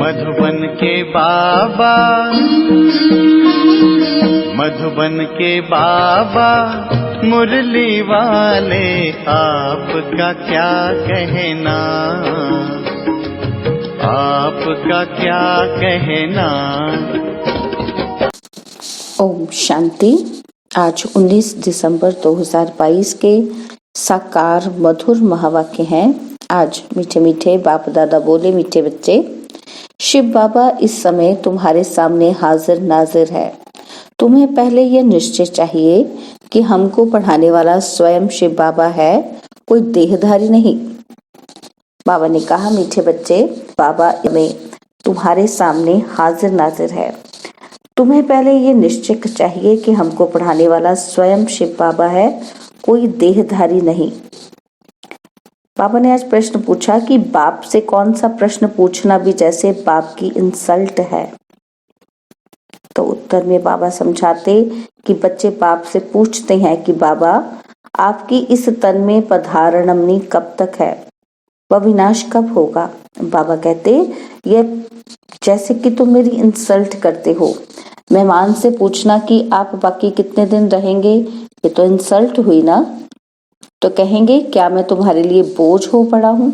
मधुबन के बाबा, मधुबन के बाबा मुरली वाले, आपका क्या कहना, आपका क्या कहना। ओम शांति। आज 19 दिसंबर 2022 के साकार मधुर महावाक्य हैं। आज मीठे मीठे बाप दादा बोले, मीठे बच्चे, शिव बाबा इस समय तुम्हारे सामने हाजिर नाजिर है। तुम्हें पहले यह निश्चय चाहिए कि हमको पढ़ाने वाला स्वयं शिव बाबा है, कोई देहधारी नहीं। बाबा ने कहा, मीठे बच्चे, बाबा में तुम्हारे सामने हाजिर नाजिर है। तुम्हें पहले ये निश्चय चाहिए कि हमको पढ़ाने वाला स्वयं शिव बाबा है, कोई देहधारी नहीं। बाबा ने आज प्रश्न पूछा कि बाप से कौन सा प्रश्न पूछना भी जैसे बाप की इंसल्ट है। तो उत्तर में बाबा समझाते कि बच्चे बाप से पूछते हैं कि बाबा, आपकी इस तन में पधारणमनी कब तक है, वह विनाश कब होगा। बाबा कहते, यह जैसे कि तुम मेरी इंसल्ट करते हो। मेहमान से पूछना कि आप बाकी कितने दिन रहेंगे, ये तो इंसल्ट हुई ना। तो कहेंगे, क्या मैं तुम्हारे लिए बोझ हो पड़ा हूँ।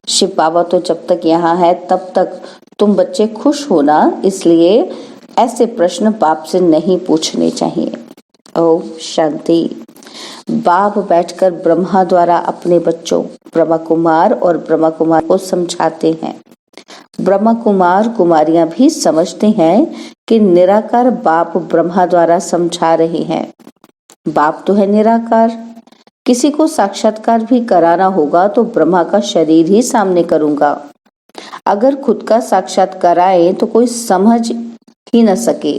शिव बाबा तो जब तक यहाँ है तब तक तुम बच्चे खुश हो ना, इसलिए ऐसे प्रश्न बाप से नहीं पूछने चाहिए। ओम शांति। बाप बैठकर ब्रह्मा द्वारा अपने बच्चों ब्रह्मा कुमार और ब्रह्मा कुमार को समझाते हैं। ब्रह्मा कुमार कुमारियां भी समझते हैं कि निराकार बाप ब्रह्मा द्वारा समझा रहे हैं। बाप तो है निराकार, किसी को साक्षात्कार भी कराना होगा तो ब्रह्मा का शरीर ही सामने करूंगा। अगर खुद का साक्षात्कार कराए तो कोई समझ ही न सके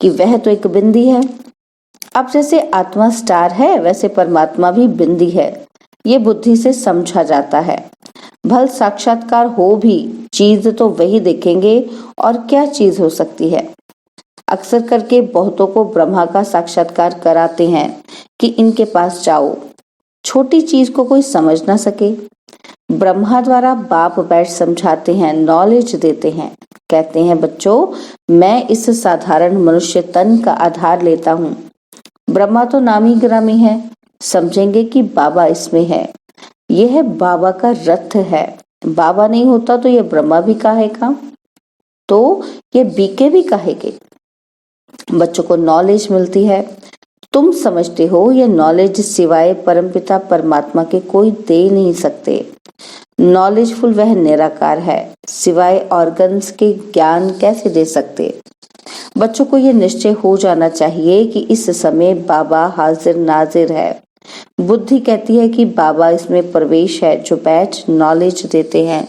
कि वह तो एक बिंदी है। अब जैसे आत्मा स्टार है, वैसे परमात्मा भी बिंदी है, ये बुद्धि से समझा जाता है। भल साक्षात्कार हो भी, चीज तो वही देखेंगे, और क्या चीज हो सकती है। अक्सर करके बहुतों को ब्रह्मा का साक्षात्कार कराते हैं कि इनके पास जाओ, छोटी चीज को कोई समझ ना सके। ब्रह्मा द्वारा बाप बैठ समझाते हैं, नॉलेज देते हैं, कहते हैं बच्चों, मैं इस साधारण मनुष्य तन का आधार लेता हूँ। ब्रह्मा तो नामी ग्रामी है, समझेंगे कि बाबा इसमें है। यह बाबा का रथ है, बाबा नहीं होता तो यह ब्रह्मा भी काहेगा, तो ये बीके भी काहेगे। बच्चों को नॉलेज मिलती है, तुम समझते हो यह नॉलेज सिवाय परमपिता परमात्मा के कोई दे नहीं सकते। नॉलेजफुल वह निराकार है, सिवाय ऑर्गन्स के ज्ञान कैसे दे सकते। बच्चों को यह निश्चय हो जाना चाहिए कि इस समय बाबा हाजिर नाजिर है। बुद्धि कहती है कि बाबा इसमें प्रवेश है, जो बैठ नॉलेज देते हैं।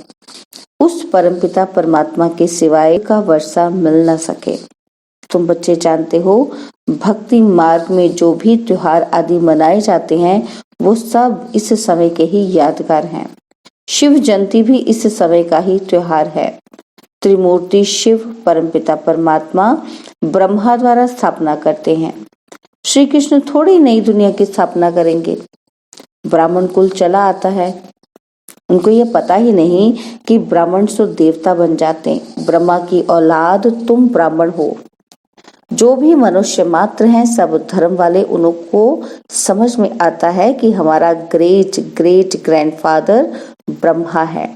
उस परमपिता परमात्मा के सिवाय का वर्षा मिल न सके। तुम बच्चे जानते हो, भक्ति मार्ग में जो भी त्योहार आदि मनाए जाते हैं वो सब इस समय के ही यादगार हैं। शिव जयंती भी इस समय का ही त्योहार है। त्रिमूर्ति शिव परमपिता परमात्मा ब्रह्मा द्वारा स्थापना करते हैं। श्री कृष्ण थोड़ी नई दुनिया की स्थापना करेंगे। ब्राह्मण कुल चला आता है, उनको ये पता ही नहीं कि ब्राह्मण सो देवता बन जाते। ब्रह्मा की औलाद तुम ब्राह्मण हो। जो भी मनुष्य मात्र हैं सब धर्म वाले, उनको समझ में आता है कि हमारा ग्रेट ग्रेट ग्रैंडफादर ब्रह्मा है,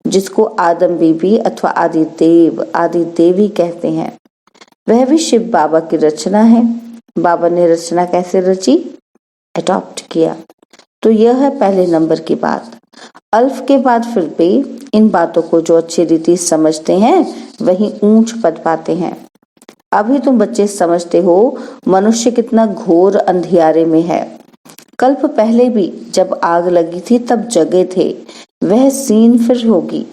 जिसको आदम बीबी अथवा आदि देव आदि देवी कहते हैं। वह भी शिव बाबा की रचना है। बाबा ने रचना कैसे रची, अडॉप्ट किया। तो यह है पहले नंबर की बात। अल्फ के बाद फिर भी इन बातों को जो अच्छी रीति समझते हैं वही ऊंच पद पाते हैं। अभी तुम बच्चे समझते हो मनुष्य कितना घोर अंधियारे में है। कल्प पहले भी जब आग लगी थी तब जगे थे, वह सीन फिर होगी,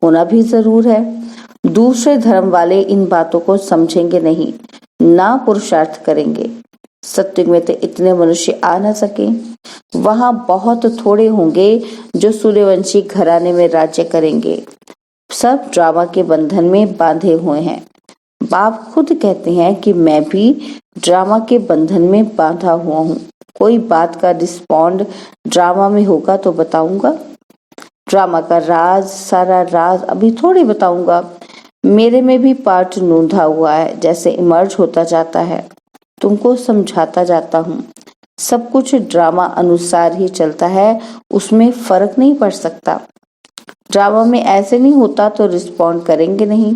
होना भी जरूर है। दूसरे धर्म वाले इन बातों को समझेंगे नहीं, ना पुरुषार्थ करेंगे। सत्युग में तो इतने मनुष्य आ न सके। वहां बहुत थोड़े होंगे जो सूर्यवंशी घराने में राज्य करेंगे। सब ड्रामा के बंधन में बांधे हुए हैं। बाप खुद कहते हैं कि मैं भी ड्रामा के बंधन में बांधा हुआ हूँ। कोई बात का रिस्पॉन्ड ड्रामा में होगा तो बताऊंगा। ड्रामा का राज, सारा राज अभी थोड़ी बताऊंगा। मेरे में भी पार्ट नूंधा हुआ है, जैसे इमर्ज होता जाता है, तुमको समझाता जाता हूँ। सब कुछ ड्रामा अनुसार ही चलता है, उसमें फर्क नहीं पड़ सकता। ड्रामा में ऐसे नहीं होता तो रिस्पॉन्ड करेंगे नहीं।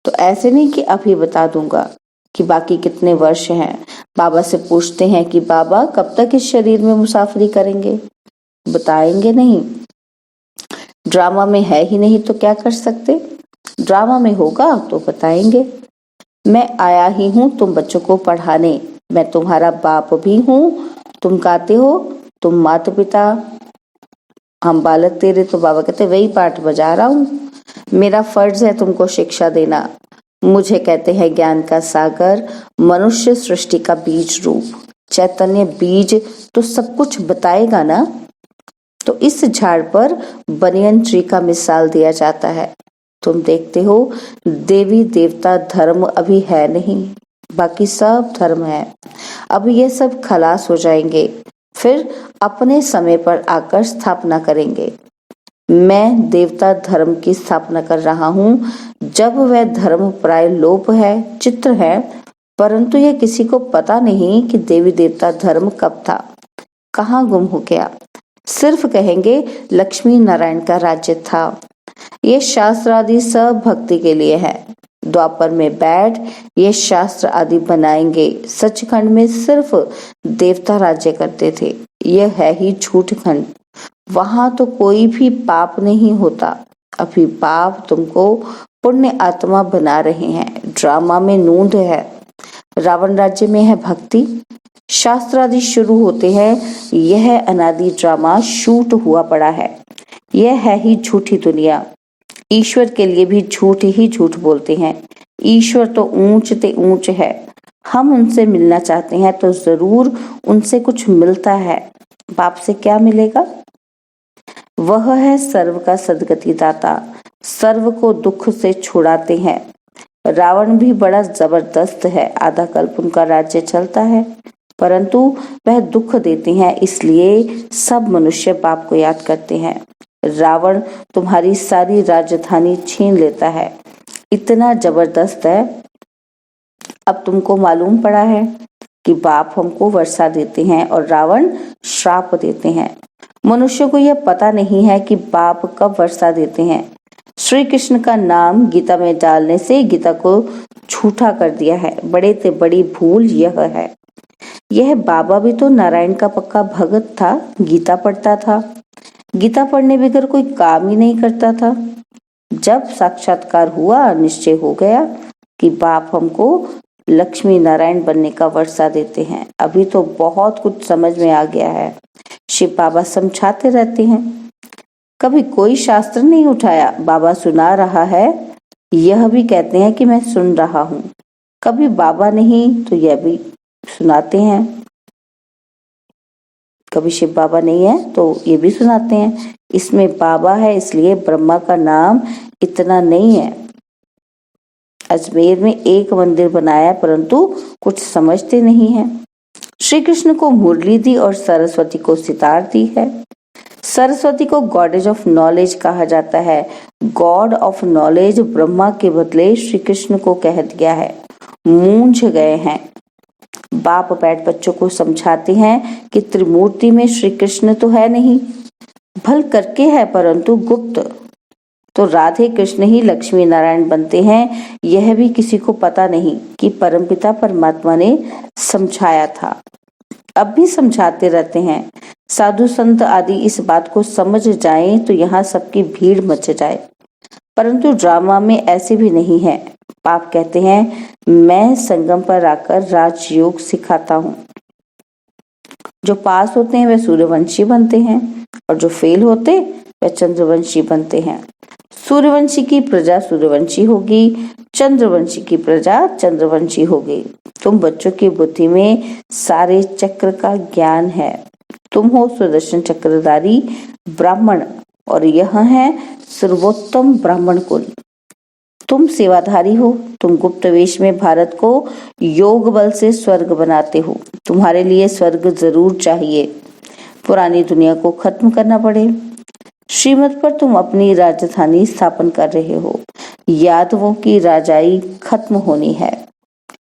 तो ऐसे नहीं कि अभी बता दूंगा कि बाकी कितने वर्ष हैं। बाबा से पूछते हैं कि बाबा कब तक इस शरीर में मुसाफरी करेंगे, बताएंगे नहीं। ड्रामा में है ही नहीं तो क्या कर सकते, ड्रामा में होगा तो बताएंगे। मैं आया ही हूँ तुम बच्चों को पढ़ाने, मैं तुम्हारा बाप भी हूँ। तुम गाते हो, तुम माता पिता, हम बालक तेरे। तो बाबा कहते वही पाठ बजा रहा हूँ, मेरा फर्ज है तुमको शिक्षा देना। मुझे कहते हैं ज्ञान का सागर, मनुष्य सृष्टि का बीज रूप। चैतन्य बीज तो सब कुछ बताएगा ना। तो इस झाड़ पर बनियन ट्री का मिसाल दिया जाता है। तुम देखते हो देवी देवता धर्म अभी है नहीं, बाकी सब धर्म है। अब ये सब खलास हो जाएंगे, फिर अपने समय पर आकर स्थापना करेंगे। मैं देवता धर्म की स्थापना कर रहा हूँ। जब वह धर्म प्राय लोप है, चित्र है, परंतु यह किसी को पता नहीं कि देवी देवता धर्म कब था, कहाँ गुम हो गया। सिर्फ कहेंगे लक्ष्मी नारायण का राज्य था। ये शास्त्र आदि सब भक्ति के लिए है। द्वापर में बैठ ये शास्त्र आदि बनाएंगे। सचखंड में सिर्फ देवता राज्य करते थे, यह है ही झूठ खंड। वहां तो कोई भी पाप नहीं होता। अभी पाप तुमको पुण्य आत्मा बना रहे हैं। ड्रामा में नूंद है, रावण राज्य में है भक्ति। शास्त्र आदि शुरू होते हैं, यह अनादि ड्रामा शूट हुआ पड़ा है। यह है ही झूठी दुनिया। ईश्वर के लिए भी झूठ ही झूठ बोलते हैं। ईश्वर तो ऊंच ते ऊंच है, हम उनसे मिलना चाहते हैं तो जरूर उनसे कुछ मिलता है। बाप से क्या मिलेगा? वह है सर्व का सदगति दाता, सर्व को दुख से छुड़ाते हैं। रावण भी बड़ा जबरदस्त है, आधा कल्प उनका राज्य चलता है, परंतु वह दुख देते हैं, इसलिए सब मनुष्य बाप को याद करते हैं। रावण तुम्हारी सारी राजधानी छीन लेता है, इतना जबरदस्त है। अब तुमको मालूम पड़ा है कि बाप हमको वर्षा देते हैं और रावण श्राप देते हैं। मनुष्य को यह पता नहीं है कि बाप कब वर्षा देते हैं। श्री कृष्ण का नाम गीता में डालने से गीता को झूठा कर दिया है। बड़े से बड़ी भूल यह है। यह बाबा भी तो नारायण का पक्का भगत था, गीता पढ़ता था। गीता पढ़ने बगैर कोई काम ही नहीं करता था। जब साक्षात्कार हुआ, निश्चय हो गया कि बाप हमको लक्ष्मी नारायण बनने का वर्षा देते हैं। अभी तो बहुत कुछ समझ में आ गया है। शिव बाबा समझाते रहते हैं। कभी कोई शास्त्र नहीं उठाया, बाबा सुना रहा है, यह भी कहते हैं कि मैं सुन रहा हूँ। कभी बाबा नहीं तो यह भी सुनाते हैं। कभी शिव बाबा नहीं है तो ये भी सुनाते हैं। इसमें बाबा है इसलिए ब्रह्मा का नाम इतना नहीं है। अजमेर में एक मंदिर बनाया परंतु कुछ समझते नहीं है। श्री कृष्ण को मुरली दी और सरस्वती को सितार दी है। सरस्वती को गॉडेज ऑफ नॉलेज कहा जाता है। गॉड ऑफ नॉलेज ब्रह्मा के बदले श्री कृष्ण को कह दिया है। मूंझ गए हैं। बाप बैठ बच्चों को समझाते हैं कि त्रिमूर्ति में श्री कृष्ण तो है नहीं, भल करके है परंतु गुप्त। तो राधे कृष्ण ही लक्ष्मी नारायण बनते हैं, यह भी किसी को पता नहीं कि परमपिता परमात्मा ने समझाया था। अब भी समझाते रहते हैं। साधु संत आदि इस बात को समझ जाएं तो यहाँ सबकी भीड़ मच जाए, परंतु ड्रामा में ऐसे भी नहीं है। पाप कहते हैं मैं संगम पर आकर राजयोग सिखाता हूँ। जो पास होते हैं वे सूर्यवंशी बनते हैं और जो फेल होते वे चंद्रवंशी बनते हैं। सूर्यवंशी की प्रजा सूर्यवंशी होगी, चंद्रवंशी की प्रजा चंद्रवंशी होगी। तुम बच्चों की बुद्धि में सारे चक्र का ज्ञान है। तुम हो सुदर्शन चक्रधारी ब्राह्मण और यह है सर्वोत्तम ब्राह्मण कुल। तुम सेवाधारी हो। तुम गुप्त वेश में भारत को योग बल से स्वर्ग बनाते हो। तुम्हारे लिए स्वर्ग जरूर चाहिए। पुरानी दुनिया को खत्म करना पड़े, श्रीमत पर तुम अपनी राजधानी स्थापन कर रहे हो। यादवों की राजाई खत्म होनी है।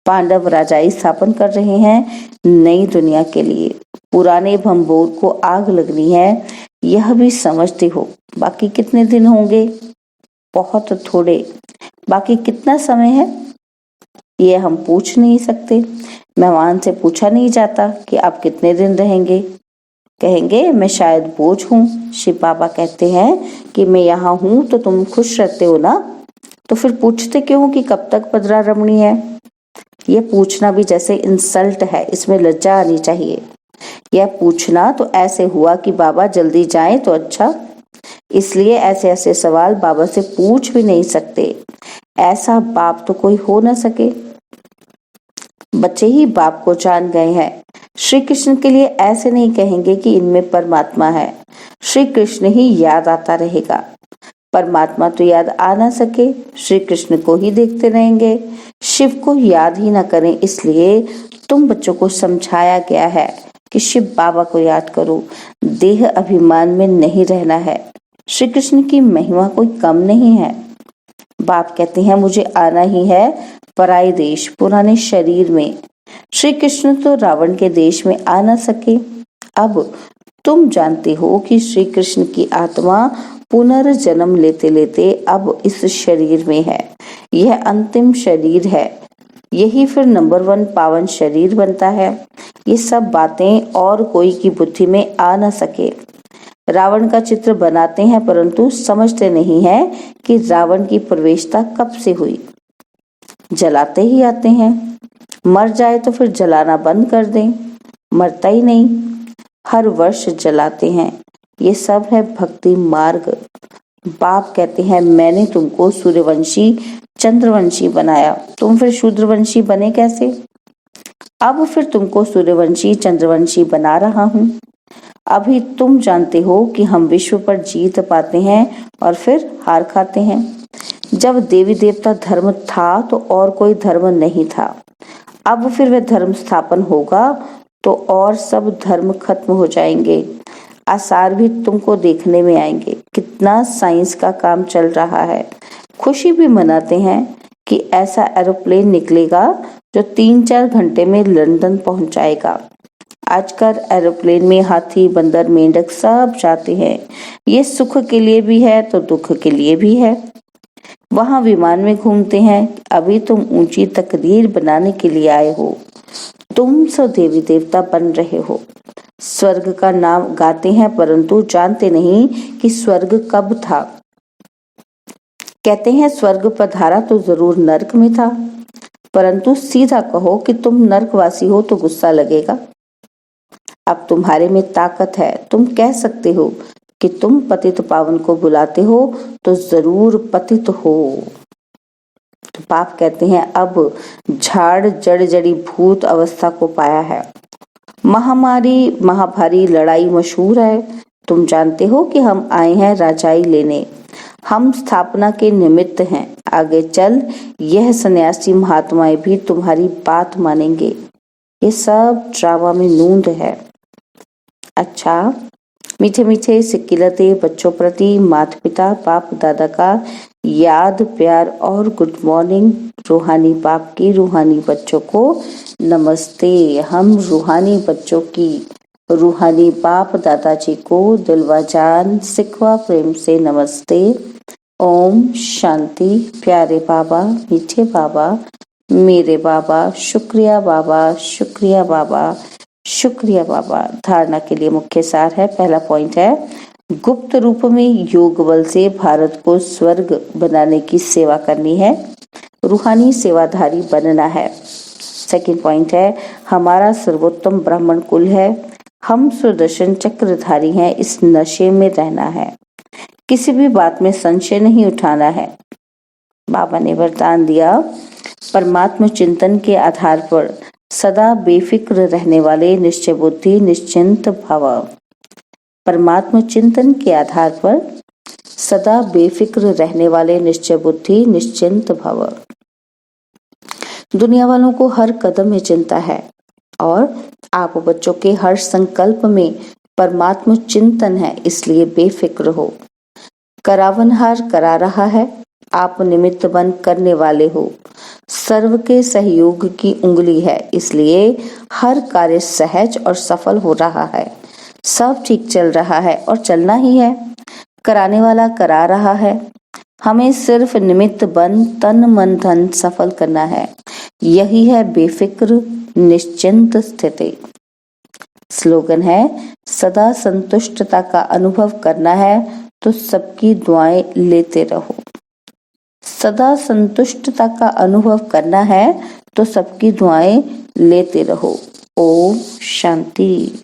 पांडव राजाई स्थापन कर रहे हैं नई दुनिया के लिए। पुराने भंबोर को आग लगनी है, यह भी समझते हो। बाकी कितने दिन होंगे? बहुत थोड़े। बाकी कितना समय है? ये हम पूछ नहीं सकते। मेहमान से पूछा नहीं जाता कि आप कितने दिन रहेंगे। कहेंगे मैं शायद बोझ हूँ। शिव बाबा कहते हैं कि मैं यहाँ हूँ तो तुम खुश रहते हो ना, तो फिर पूछते क्यों हो कि कब तक पधरा रमणी है? ये पूछना भी जैसे इंसल्ट है, इसमें लज्जा आनी चाहिए। यह पूछना तो ऐसे हुआ कि बाबा जल्दी जाएं तो अच्छा, इसलिए ऐसे ऐसे सवाल बाबा से पूछ भी नहीं सकते। ऐसा बाप तो कोई हो ना सके। बच्चे ही बाप को जान गए हैं। श्री कृष्ण के लिए ऐसे नहीं कहेंगे कि इनमें परमात्मा है। श्री कृष्ण ही याद आता रहेगा। परमात्मा तो याद आ ना सके, श्री कृष्ण को ही देखते रहेंगे। शिव को याद ही ना करें, इसलिए तुम बच्चों को समझाया गया है कि शिव बाबा को याद करो। देह अभिमान में नहीं रहना है। श्री कृष्ण की महिमा कोई कम नहीं है। बाप कहते हैं मुझे आना ही है पराये देश, पुराने शरीर में। श्री कृष्ण तो रावण के देश में आ ना सके। अब तुम जानते हो कि श्री कृष्ण की आत्मा पुनर्जन्म लेते लेते अब इस शरीर में है। यह अंतिम शरीर है। यही फिर नंबर 1 पावन शरीर बनता है। ये सब बातें और कोई की बुद्धि में आ ना सके। रावण का चित्र बनाते हैं परंतु समझते नहीं है कि रावण की प्रवेशता कब से हुई। जलाते ही आते हैं। मर जाए तो फिर जलाना बंद कर दें। मरता ही नहीं, हर वर्ष जलाते हैं। ये सब है भक्ति मार्ग। बाप कहते हैं मैंने तुमको सूर्यवंशी चंद्रवंशी बनाया, तुम फिर शूद्रवंशी बने कैसे? अब फिर तुमको सूर्यवंशी चंद्रवंशी बना रहा हूँ। अभी तुम जानते हो कि हम विश्व पर जीत पाते हैं और फिर हार खाते हैं। जब देवी देवता धर्म था तो और कोई धर्म नहीं था। अब फिर वह धर्म स्थापन होगा तो और सब धर्म खत्म हो जाएंगे। आसार भी तुमको देखने में आएंगे। कितना साइंस का काम चल रहा है। खुशी भी मनाते हैं कि ऐसा एरोप्लेन निकलेगा जो 3-4 घंटे में लंदन पहुंच जाएगा। आजकल एरोप्लेन में हाथी, बंदर, मेंढक सब जाते हैं। ये सुख के लिए भी है तो दुख के लिए भी है। वहां विमान में घूमते हैं। अभी तुम ऊंची तकदीर बनाने के लिए आए हो। तुम सब देवी देवता बन रहे हो। स्वर्ग का नाम गाते हैं परंतु जानते नहीं कि स्वर्ग कब था। कहते हैं स्वर्ग पधारा तो जरूर नर्क में था, परंतु सीधा कहो कि तुम नर्कवासी हो तो गुस्सा लगेगा। अब तुम्हारे में ताकत है। तुम कह सकते हो कि तुम पतित पावन को बुलाते हो तो जरूर पतित हो। तो बाप कहते हैं अब झाड़ जड़ जड़ी भूत अवस्था को पाया है। महामारी महाभारी लड़ाई मशहूर है। तुम जानते हो कि हम आए हैं राजाई लेने। हम स्थापना के निमित्त हैं। आगे चल यह सन्यासी महात्माएं भी तुम्हारी बात मानेंगे। ये सब ड्रामा में नूंद है। अच्छा, मीठे मीठे सिक्किलते बच्चों प्रति माता पिता बाप दादा का याद प्यार और गुड मॉर्निंग। रूहानी बाप की रूहानी बच्चों को नमस्ते। हम रूहानी बच्चों की रूहानी बाप दादाजी को दिलवा जान सिखवा प्रेम से नमस्ते। ओम शांति। प्यारे बाबा, मीठे बाबा, मेरे बाबा, शुक्रिया बाबा, शुक्रिया बाबा, शुक्रिया बाबा। धारणा के लिए मुख्य सार है। पहला पॉइंट है गुप्त रूप में योग बल से भारत को स्वर्ग बनाने की सेवा करनी है। रूहानी सेवाधारी बनना है। सेकंड पॉइंट है हमारा सर्वोत्तम ब्राह्मण कुल है। हम सुदर्शन चक्रधारी हैं। इस नशे में रहना है। किसी भी बात में संशय नहीं उठाना है। बाबा ने वरदान दिया परमात्मा चिंतन के आधार पर सदा बेफिक्र रहने वाले निश्चय बुद्धि निश्चिंत भव। परमात्मा चिंतन के आधार पर सदा बेफिक्र रहने वाले निश्चय बुद्धि निश्चिंत भव। दुनिया वालों को हर कदम में चिंता है और आप बच्चों के हर संकल्प में परमात्मा चिंतन है, इसलिए बेफिक्र हो। करावनहार करा रहा है, आप निमित्त बन करने वाले हो। सर्व के सहयोग की उंगली है, इसलिए हर कार्य सहज और सफल हो रहा है। सब ठीक चल रहा है और चलना ही है। कराने वाला करा रहा है, हमें सिर्फ निमित्त बन तन मन धन सफल करना है। यही है बेफिक्र निश्चिंत स्थिति। स्लोगन है, सदा संतुष्टता का अनुभव करना है तो सबकी दुआएं लेते रहो। सदा संतुष्टता का अनुभव करना है तो सबकी दुआएं लेते रहो। ओम शांति।